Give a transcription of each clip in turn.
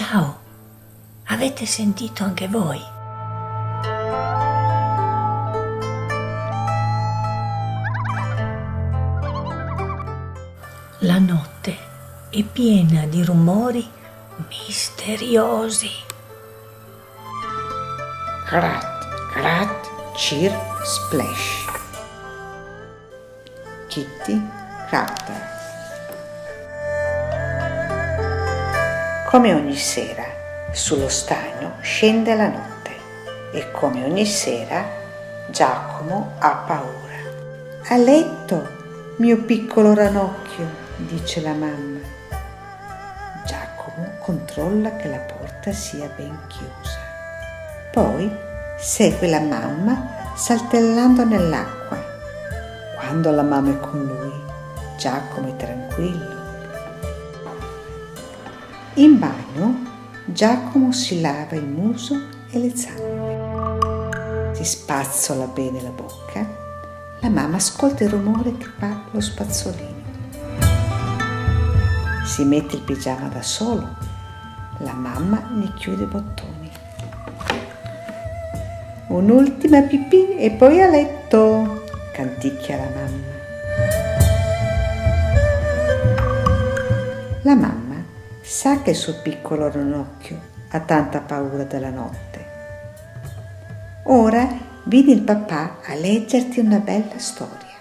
Ciao, avete sentito anche voi? La notte è piena di rumori misteriosi. Crat, crat, chirp, splash. Kitty Carter. Come ogni sera, sullo stagno scende la notte e come ogni sera Giacomo ha paura. A letto, mio piccolo ranocchio, dice la mamma. Giacomo controlla che la porta sia ben chiusa. Poi segue la mamma saltellando nell'acqua. Quando la mamma è con lui, Giacomo è tranquillo. In bagno, Giacomo si lava il muso e le zampe. Si spazzola bene la bocca. La mamma ascolta il rumore che fa lo spazzolino. Si mette il pigiama da solo. La mamma gli chiude i bottoni. Un'ultima pipì e poi a letto, canticchia la mamma. La mamma sa che il suo piccolo ranocchio ha tanta paura della notte. Ora vieni il papà a leggerti una bella storia.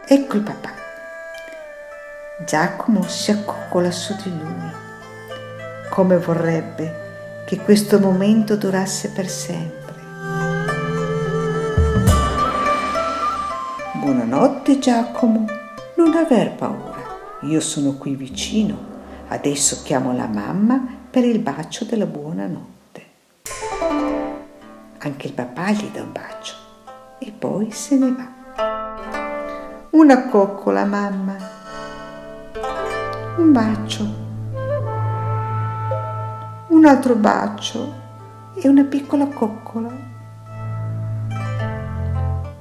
Ecco il papà. Giacomo si accoccola su di lui. Come vorrebbe che questo momento durasse per sempre. Buonanotte Giacomo, non aver paura. Io sono qui vicino, adesso chiamo la mamma per il bacio della buonanotte. Anche il papà gli dà un bacio e poi se ne va. Una coccola mamma, un bacio, un altro bacio e una piccola coccola.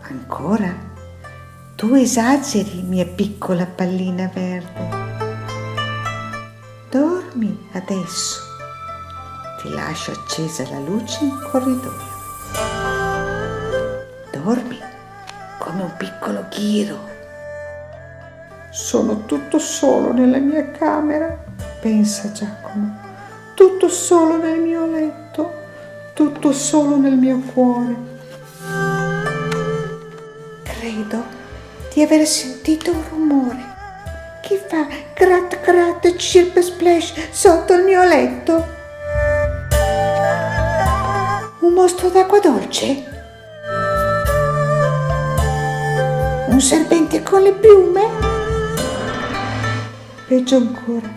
Ancora? Tu esageri, mia piccola pallina verde. Dormi adesso. Ti lascio accesa la luce in corridoio. Dormi come un piccolo ghiro. Sono tutto solo nella mia camera, pensa Giacomo. Tutto solo nel mio letto, tutto solo nel mio cuore. Credo di aver sentito un rumore che fa crat crat chirp splash sotto il mio letto. Un mostro d'acqua dolce? Un serpente con le piume? Peggio ancora,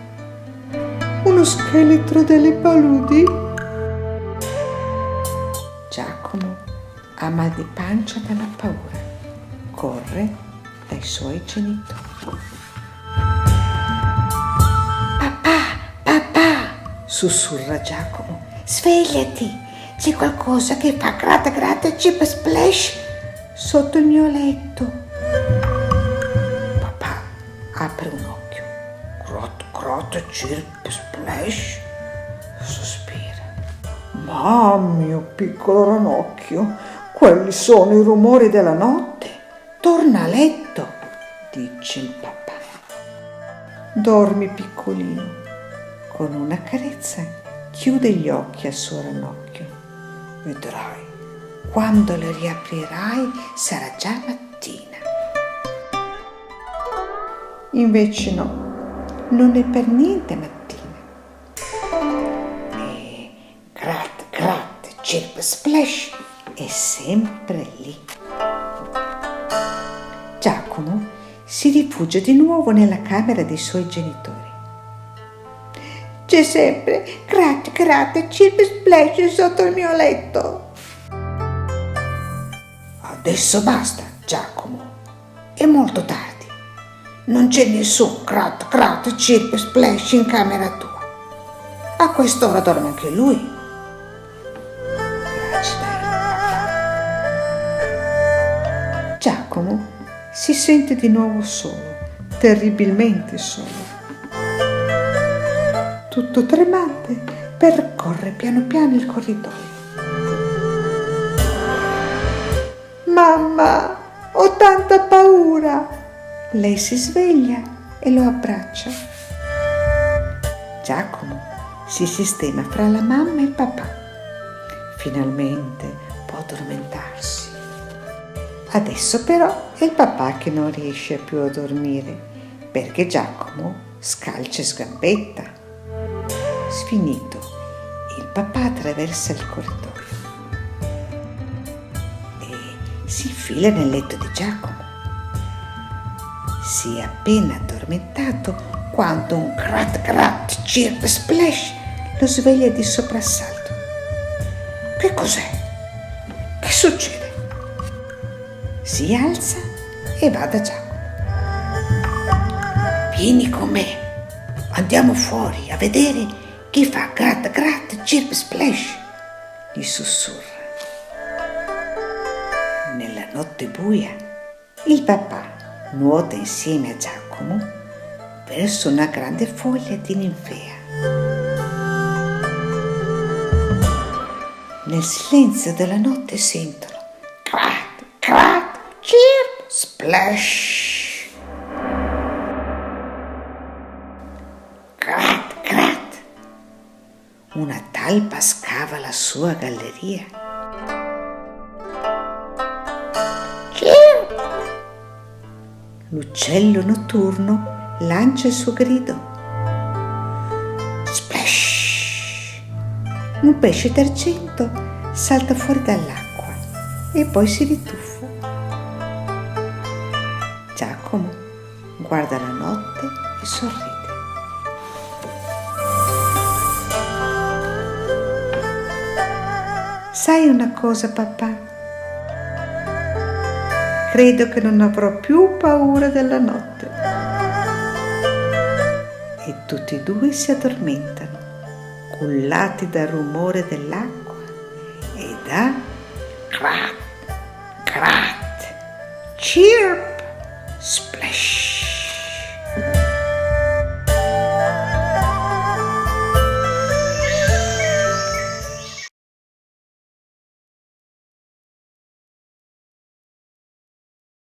uno scheletro delle paludi? Giacomo ha mal di pancia dalla paura. Corre dai suoi genitori. Papà, sussurra Giacomo, svegliati, c'è qualcosa che fa gratta gratta chip splash sotto il mio letto. Papà apre un occhio, gratta gratta chip splash, sospira. Ma mio piccolo ranocchio, quelli sono i rumori della notte. Torna a letto, dice il papà. Dormi piccolino. Con una carezza chiude gli occhi al suo ranocchio. Vedrai, quando le riaprirai sarà già mattina. Invece no, non è per niente mattina. E crat crat chirp splash è sempre lì. Giacomo si rifugia di nuovo nella camera dei suoi genitori. C'è sempre crat crat chirp splash sotto il mio letto. Adesso basta, Giacomo. È molto tardi. Non c'è nessun crat crat chirp splash in camera tua. A quest'ora dorme anche lui. Giacomo si sente di nuovo solo, terribilmente solo. tutto tremante, percorre piano piano il corridoio. Mamma, ho tanta paura! Lei si sveglia e lo abbraccia. Giacomo si sistema fra la mamma e il papà. Finalmente può addormentarsi. Adesso però è il papà che non riesce più a dormire perché Giacomo scalcia e sgambetta. Sfinito, il papà attraversa il corridoio e si infila nel letto di Giacomo. Si è appena addormentato quando un crat crat chirp splash lo sveglia di soprassalto. Che cos'è? Che succede? Si alza e va da Giacomo. Vieni con me, andiamo fuori a vedere chi fa grat grat chirp splash, gli sussurra. Nella notte buia, il papà nuota insieme a Giacomo verso una grande foglia di ninfea. Nel silenzio della notte sentono crat, crat, chirp, splash. Crat, crat. Una talpa scava la sua galleria. Chirp. L'uccello notturno lancia il suo grido. Splash. Un pesce d'argento salta fuori dall'acqua e poi si rituffa. Giacomo guarda la notte e sorride. Sai una cosa, papà? Credo che non avrò più paura della notte. E tutti e due si addormentano, cullati dal rumore dell'acqua e da crat, crat, chirp, splash.